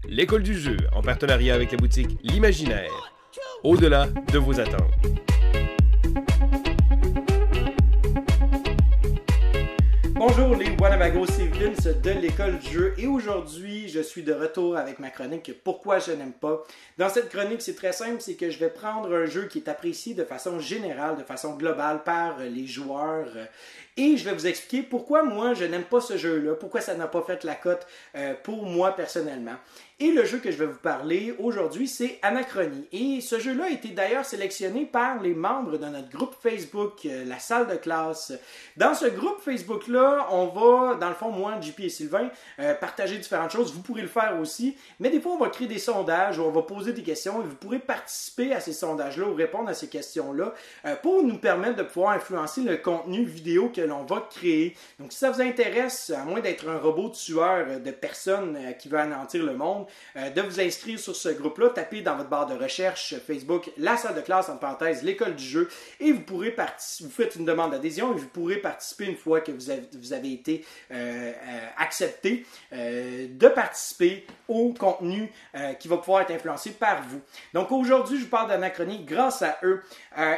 l'école du jeu, en partenariat avec la boutique L'Imaginaire. Au-delà de vos attentes. Bonjour les Wanabagos, c'est Vince de l'école du jeu et aujourd'hui je suis de retour avec ma chronique Pourquoi je n'aime pas. Dans cette chronique c'est très simple, c'est que je vais prendre un jeu qui est apprécié de façon générale, de façon globale par les joueurs et je vais vous expliquer pourquoi moi je n'aime pas ce jeu-là, pourquoi ça n'a pas fait la cote pour moi personnellement. Et le jeu que je vais vous parler aujourd'hui, c'est Anachronie. Et ce jeu-là a été d'ailleurs sélectionné par les membres de notre groupe Facebook, la salle de classe. Dans ce groupe Facebook-là, on va, dans le fond, moi, JP et Sylvain, partager différentes choses. Vous pourrez le faire aussi. Mais des fois, on va créer des sondages où on va poser des questions et vous pourrez participer à ces sondages-là ou répondre à ces questions-là pour nous permettre de pouvoir influencer le contenu vidéo que l'on va créer. Donc, si ça vous intéresse, à moins d'être un robot tueur de personnes qui veut anéantir le monde, de vous inscrire sur ce groupe-là, tapez dans votre barre de recherche Facebook la salle de classe, en parenthèse, l'école du jeu, et vous pourrez participer, vous faites une demande d'adhésion et vous pourrez participer une fois que vous avez été accepté de participer au contenu qui va pouvoir être influencé par vous. Donc aujourd'hui, je vous parle d'Anachronie grâce à eux.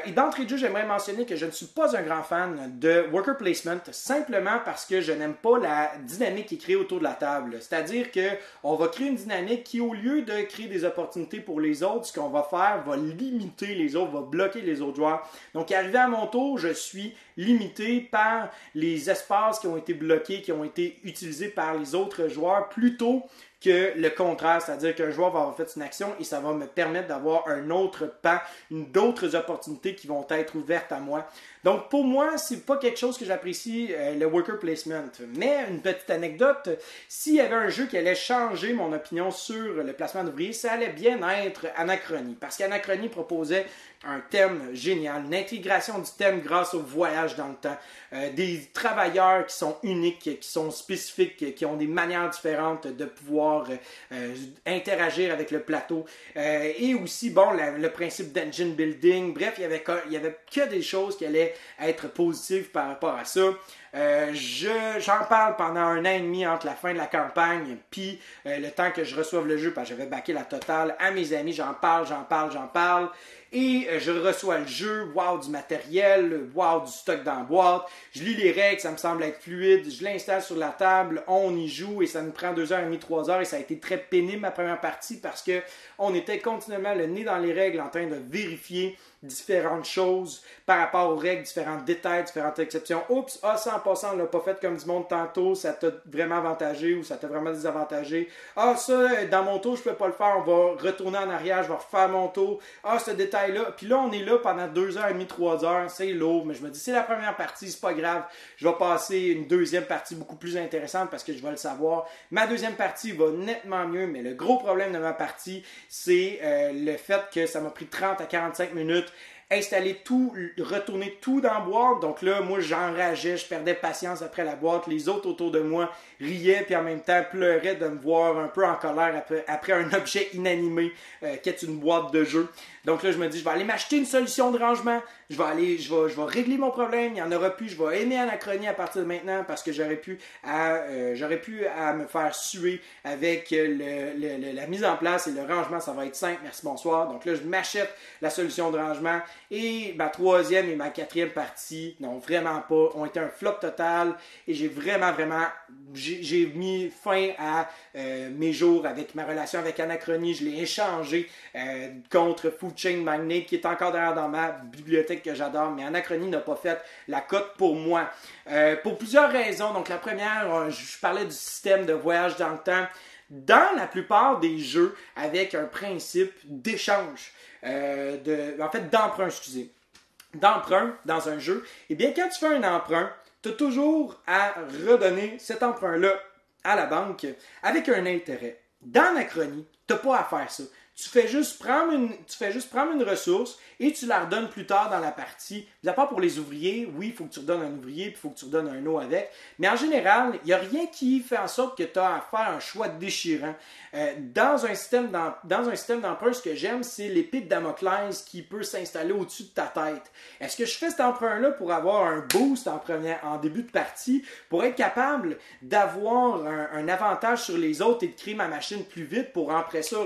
Et d'entrée de jeu, j'aimerais mentionner que je ne suis pas un grand fan de worker placement, simplement parce que je n'aime pas la dynamique qui est créée autour de la table. C'est-à-dire qu'on va créer une dynamique qui, au lieu de créer des opportunités pour les autres, ce qu'on va faire va limiter les autres, va bloquer les autres joueurs. Donc, arrivé à mon tour, je suis limité par les espaces qui ont été bloqués, qui ont été utilisés par les autres joueurs, plutôt que le contraire, c'est-à-dire qu'un joueur va avoir fait une action et ça va me permettre d'avoir un autre pan, d'autres opportunités qui vont être ouvertes à moi. Donc pour moi, c'est pas quelque chose que j'apprécie, le worker placement. Mais une petite anecdote, s'il y avait un jeu qui allait changer mon opinion sur le placement d'ouvriers, ça allait bien être Anachronie. Parce qu'Anachronie proposait un thème génial, une intégration du thème grâce au voyage dans le temps, des travailleurs qui sont uniques, qui sont spécifiques, qui ont des manières différentes de pouvoir interagir avec le plateau, et aussi bon le principe d'engine building. Bref, il y avait que des choses qui allaient être positives par rapport à ça. J'en parle pendant 1 an et demi entre la fin de la campagne puis le temps que je reçoive le jeu, parce que j'avais backé la totale à mes amis, j'en parle. Et je reçois le jeu, wow, du matériel, wow, du stock dans la boîte. Je lis les règles, ça me semble être fluide. Je l'installe sur la table, on y joue et ça nous prend 2h30, 3h. Et ça a été très pénible ma première partie parce que on était continuellement le nez dans les règles en train de vérifier différentes choses par rapport aux règles, différents détails, différentes exceptions. Oups, ça en passant, on l'a pas fait comme du monde tantôt, ça t'a vraiment avantagé ou ça t'a vraiment désavantagé. Ça, dans mon tour, je peux pas le faire, on va retourner en arrière, je vais refaire mon tour. Ce détail-là. Puis là, on est là pendant 2h30, 3h, c'est lourd, mais je me dis, c'est la première partie, c'est pas grave. Je vais passer une deuxième partie beaucoup plus intéressante parce que je vais le savoir. Ma deuxième partie va nettement mieux, mais le gros problème de ma partie, c'est le fait que ça m'a pris 30 à 45 minutes installer tout, retourner tout dans la boîte. Donc là, moi, j'enrageais, je perdais patience après la boîte. Les autres autour de moi riaient puis en même temps pleuraient de me voir un peu en colère après un objet inanimé qui est une boîte de jeu. Donc là, je me dis, je vais aller m'acheter une solution de rangement. Je vais régler mon problème. Il n'y en aura plus. Je vais aimer Anachronie à partir de maintenant parce que j'aurais pu à me faire suer avec la mise en place et le rangement. Ça va être simple. Merci, bonsoir. Donc là, je m'achète la solution de rangement. Et ma troisième et ma quatrième partie n'ont vraiment pas, ont été un flop total. Et j'ai j'ai mis fin à mes jours avec ma relation avec Anachronie. Je l'ai échangé contre Food Chain Magnate qui est encore derrière dans ma bibliothèque que j'adore. Mais Anachronie n'a pas fait la cote pour moi. Pour plusieurs raisons. Donc la première, je parlais du système de voyage dans le temps. Dans la plupart des jeux avec un principe d'échange, d'emprunt, d'emprunt dans un jeu, eh bien quand tu fais un emprunt, tu as toujours à redonner cet emprunt-là à la banque avec un intérêt. Dans Anachronie, tu n'as pas à faire ça. Tu fais juste prendre une ressource et tu la redonnes plus tard dans la partie. À part pour les ouvriers, oui, il faut que tu redonnes un ouvrier puis il faut que tu redonnes un eau avec. Mais en général, il n'y a rien qui fait en sorte que tu as à faire un choix déchirant. Dans un système d'emprunt, ce que j'aime, c'est l'épée de Damoclès qui peut s'installer au-dessus de ta tête. Est-ce que je fais cet emprunt-là pour avoir un boost en début de partie, pour être capable d'avoir un avantage sur les autres et de créer ma machine plus vite pour après ça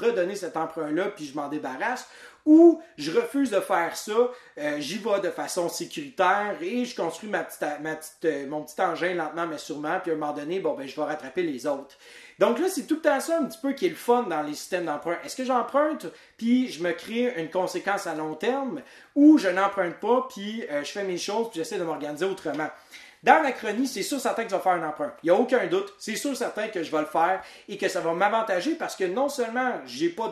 redonner cet emprunt-là puis je m'en débarrasse? Ou je refuse de faire ça, j'y vais de façon sécuritaire et je construis mon petit engin lentement mais sûrement, puis à un moment donné, je vais rattraper les autres. Donc là, c'est tout le temps ça un petit peu qui est le fun dans les systèmes d'emprunt. Est-ce que j'emprunte, puis je me crée une conséquence à long terme, ou je n'emprunte pas, puis je fais mes choses, puis j'essaie de m'organiser autrement? Dans l'Achronie, c'est sûr certain que je vais faire un emprunt. Il n'y a aucun doute. C'est sûr certain que je vais le faire et que ça va m'avantager parce que non seulement j'ai pas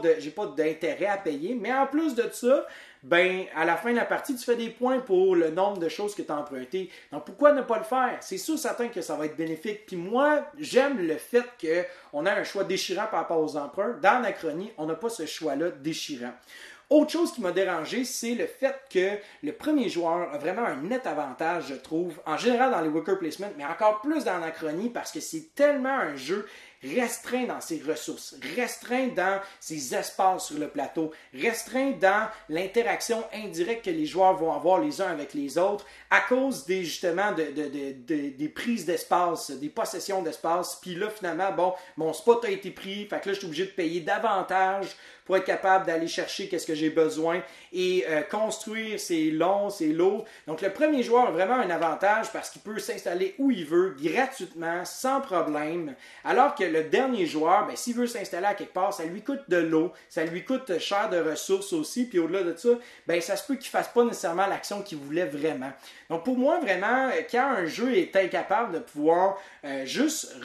d'intérêt à payer, mais en plus de ça, à la fin de la partie, tu fais des points pour le nombre de choses que tu as empruntées. Donc, pourquoi ne pas le faire? C'est sûr certain que ça va être bénéfique. Puis moi, j'aime le fait qu'on a un choix déchirant par rapport aux emprunts. Dans l'Achronie, on n'a pas ce choix-là déchirant. Autre chose qui m'a dérangé, c'est le fait que le premier joueur a vraiment un net avantage, je trouve, en général dans les worker placement, mais encore plus dans l'Achronie parce que c'est tellement un jeu restreint dans ses ressources, restreint dans ses espaces sur le plateau, restreint dans l'interaction indirecte que les joueurs vont avoir les uns avec les autres à cause justement des prises d'espace, des possessions d'espace. Puis là, finalement, mon spot a été pris, fait que là, je suis obligé de payer davantage pour être capable d'aller chercher qu'est-ce que j'ai besoin et construire, c'est long, c'est lourd. Donc, le premier joueur a vraiment un avantage parce qu'il peut s'installer où il veut, gratuitement, sans problème, alors que le dernier joueur, s'il veut s'installer à quelque part, ça lui coûte de l'eau, ça lui coûte cher de ressources aussi, puis au-delà de ça, ça se peut qu'il ne fasse pas nécessairement l'action qu'il voulait vraiment. Donc, pour moi, vraiment, quand un jeu est incapable de pouvoir juste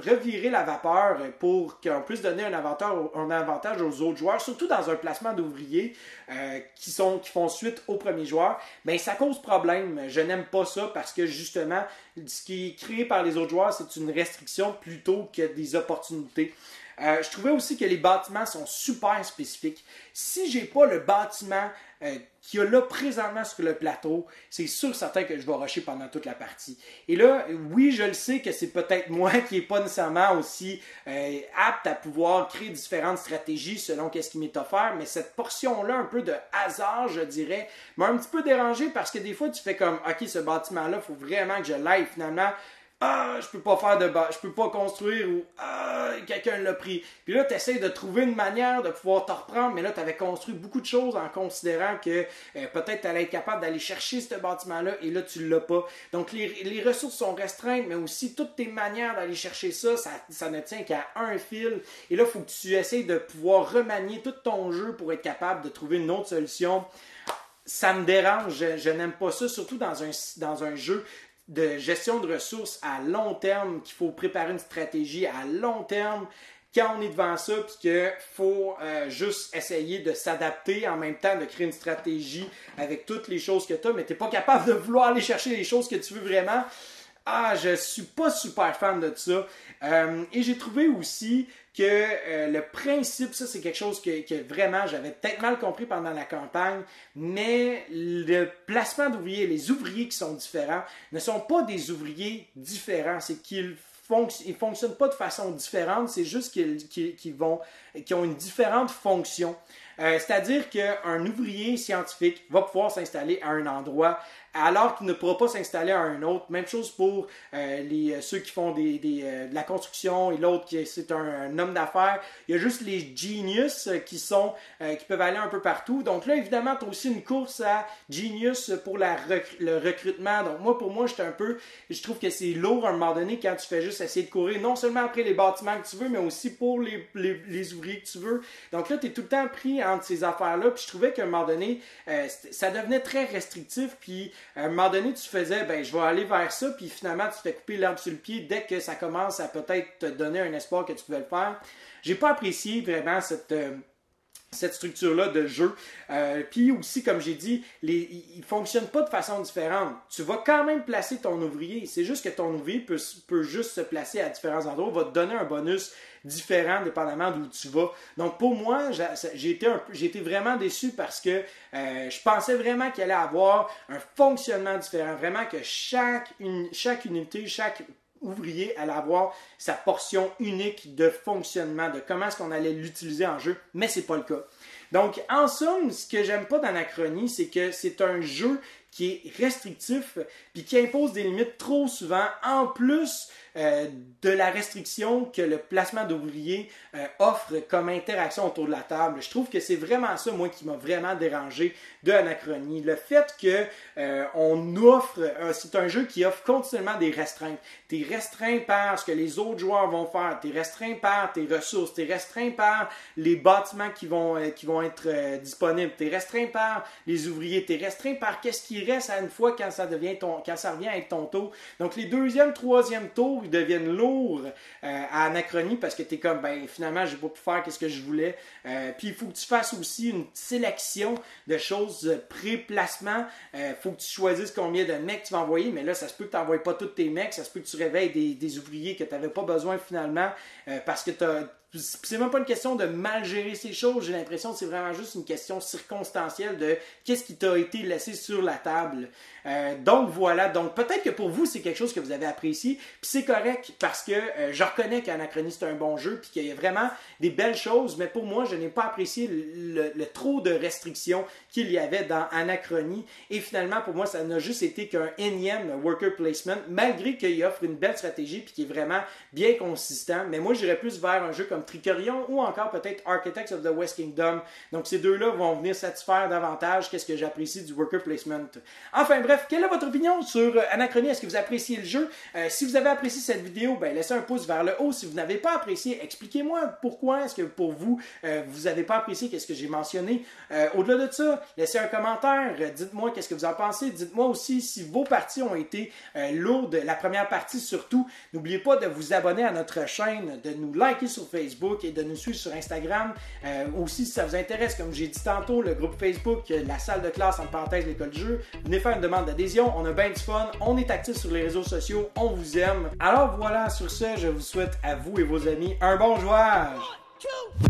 revirer la vapeur pour qu'on puisse donner un avantage aux autres joueurs, surtout dans un placement d'ouvriers qui font suite au premier joueur, ça cause problème. Je n'aime pas ça parce que justement, ce qui est créé par les autres joueurs, c'est une restriction plutôt que des opportunités. Je trouvais aussi que les bâtiments sont super spécifiques. Si j'ai pas le bâtiment qu'il y a là présentement sur le plateau, c'est sûr certain que je vais rusher pendant toute la partie. Et là, oui, je le sais que c'est peut-être moi qui n'est pas nécessairement aussi apte à pouvoir créer différentes stratégies selon qu'est-ce qui m'est offert, mais cette portion-là, un peu de hasard, je dirais, m'a un petit peu dérangé parce que des fois, tu fais comme, OK, ce bâtiment-là, il faut vraiment que je l'aille finalement. Je peux pas construire ou quelqu'un l'a pris. Puis là, tu essaies de trouver une manière de pouvoir te reprendre, mais là, tu avais construit beaucoup de choses en considérant que peut-être tu allais être capable d'aller chercher ce bâtiment-là et là, tu l'as pas. Donc, les ressources sont restreintes, mais aussi toutes tes manières d'aller chercher ça ne tient qu'à un fil. Et là, il faut que tu essaies de pouvoir remanier tout ton jeu pour être capable de trouver une autre solution. Ça me dérange, je n'aime pas ça, surtout dans un jeu de gestion de ressources à long terme, qu'il faut préparer une stratégie à long terme, quand on est devant ça, puis qu'il faut juste essayer de s'adapter en même temps, de créer une stratégie avec toutes les choses que tu as, mais tu n'es pas capable de vouloir aller chercher les choses que tu veux vraiment. Je suis pas super fan de ça. Et j'ai trouvé aussi que le principe, ça c'est quelque chose que vraiment j'avais peut-être mal compris pendant la campagne, mais le placement d'ouvriers, les ouvriers qui sont différents, ne sont pas des ouvriers différents, c'est qu'ils ne fonctionnent pas de façon différente, c'est juste qu'ils ont une différente fonction. C'est-à-dire qu'un ouvrier scientifique va pouvoir s'installer à un endroit alors qu'il ne pourra pas s'installer à un autre. Même chose pour ceux qui font de la construction et l'autre c'est un homme d'affaires. Il y a juste les genius qui peuvent aller un peu partout. Donc là, évidemment, tu as aussi une course à genius pour le recrutement. Donc pour moi, je trouve que c'est lourd à un moment donné quand tu fais juste essayer de courir, non seulement après les bâtiments que tu veux, mais aussi pour les ouvriers que tu veux. Donc là, tu es tout le temps pris entre ces affaires-là. Puis je trouvais qu'à un moment donné, ça devenait très restrictif. Puis à un moment donné, tu faisais, je vais aller vers ça, puis finalement, tu te fais couper l'herbe sur le pied dès que ça commence à peut-être te donner un espoir que tu pouvais le faire. J'ai pas apprécié vraiment cette structure-là de jeu. Puis aussi, comme j'ai dit, ils ne fonctionnent pas de façon différente. Tu vas quand même placer ton ouvrier. C'est juste que ton ouvrier peut juste se placer à différents endroits, va te donner un bonus différent dépendamment d'où tu vas. Donc pour moi, j'ai été vraiment déçu parce que je pensais vraiment qu'il allait avoir un fonctionnement différent. Vraiment que chaque unité, chaque ouvrier allait avoir sa portion unique de fonctionnement, de comment est-ce qu'on allait l'utiliser en jeu, mais c'est pas le cas. Donc, en somme, ce que j'aime pas d'Anachronie, c'est que c'est un jeu qui est restrictif puis qui impose des limites trop souvent, en plus de la restriction que le placement d'ouvriers offre comme interaction autour de la table. Je trouve que c'est vraiment ça, moi, qui m'a vraiment dérangé de Anachronie. Le fait que on offre, c'est un jeu qui offre continuellement des restreintes. Tu es restreint par ce que les autres joueurs vont faire, tu es restreint par tes ressources, tu es restreint par les bâtiments qui vont être disponibles, tu es restreint par les ouvriers, tu es restreint par qu'est-ce qui reste à une fois quand ça revient à être ton tour. Donc les deuxième, troisième tours, ils deviennent lourds à Anachronie parce que tu es comme, ben finalement, j'ai pas pu faire ce que je voulais. Puis il faut que tu fasses aussi une sélection de choses pré-placement. Faut que tu choisisses combien de mecs tu vas envoyer, mais là, ça se peut que tu n'envoies pas tous tes mecs, ça se peut que tu réveilles des ouvriers que tu n'avais pas besoin finalement parce que c'est même pas une question de mal gérer ces choses, j'ai l'impression que c'est vraiment juste une question circonstancielle de qu'est-ce qui t'a été laissé sur la table. Donc voilà, donc peut-être que pour vous c'est quelque chose que vous avez apprécié, puis c'est correct parce que je reconnais qu'Anachronie c'est un bon jeu, puis qu'il y a vraiment des belles choses, mais pour moi je n'ai pas apprécié le trop de restrictions qu'il y avait dans Anachronie, et finalement pour moi ça n'a juste été qu'un énième worker placement, malgré qu'il offre une belle stratégie puis qui est vraiment bien consistant, mais moi j'irais plus vers un jeu comme Tricorion ou encore peut-être Architects of the West Kingdom. Donc ces deux-là vont venir satisfaire davantage qu'est-ce que j'apprécie du worker placement. Enfin bref, quelle est votre opinion sur Anachronie? Est-ce que vous appréciez le jeu? Si vous avez apprécié cette vidéo, ben laissez un pouce vers le haut. Si vous n'avez pas apprécié, expliquez-moi pourquoi est-ce que pour vous, vous n'avez pas apprécié qu'est-ce que j'ai mentionné. Au-delà de ça, laissez un commentaire, dites-moi qu'est-ce que vous en pensez. Dites-moi aussi si vos parties ont été lourdes, la première partie surtout. N'oubliez pas de vous abonner à notre chaîne, de nous liker sur Facebook et de nous suivre sur Instagram. Aussi, si ça vous intéresse, comme j'ai dit tantôt, le groupe Facebook, la salle de classe, entre parenthèses, l'école du jeu, venez faire une demande d'adhésion. On a bien du fun. On est actifs sur les réseaux sociaux. On vous aime. Alors voilà, sur ce, je vous souhaite à vous et vos amis un bon jouage. 1, 2